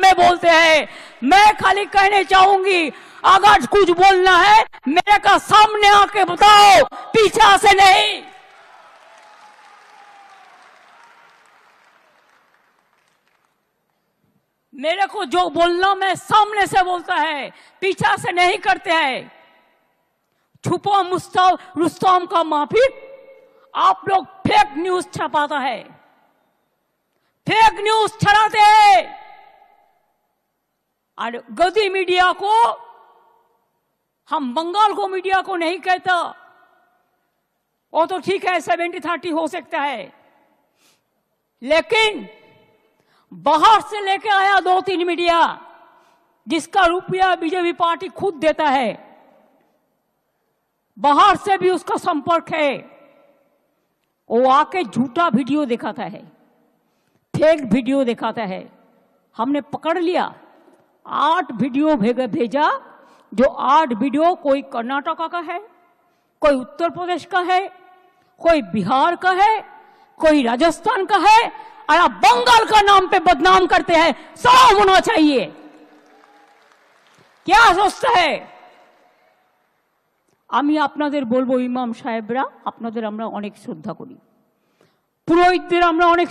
में बोलते हैं। मैं खाली कहने चाहूंगी, अगर कुछ बोलना है मेरे का सामने आके बताओ, पीछा से नहीं। मेरे को जो बोलना मैं सामने से बोलता है, पीछा से नहीं करते हैं। छुपा रुस्तम का माफिक आप लोग फेक न्यूज छपाता है, फेक न्यूज छड़ाते हैं। और गद्दी मीडिया को, हम बंगाल को मीडिया को नहीं कहता, वो तो ठीक है 70-30 हो सकता है, लेकिन बाहर से लेके आया 2-3 मीडिया जिसका रुपया बीजेपी पार्टी खुद देता है, बाहर से भी उसका संपर्क है, वो आके झूठा वीडियो दिखाता है, फेक वीडियो दिखाता है। हमने पकड़ लिया, 8 वीडियो भेजा, जो 8 वीडियो कोई कर्नाटका का है, कोई उत्तर प्रदेश का है, कोई बिहार का है, कोई राजस्थान का है, और आप बंगाल का नाम पे बदनाम करते हैं। शर्म होना चाहिए। क्या सोचते है? আমি আপনাদের বলবো, ইমাম সাহেবরা, আপনাদের আমরা অনেক শ্রদ্ধা করি, পুরোহিতদের আমরা অনেক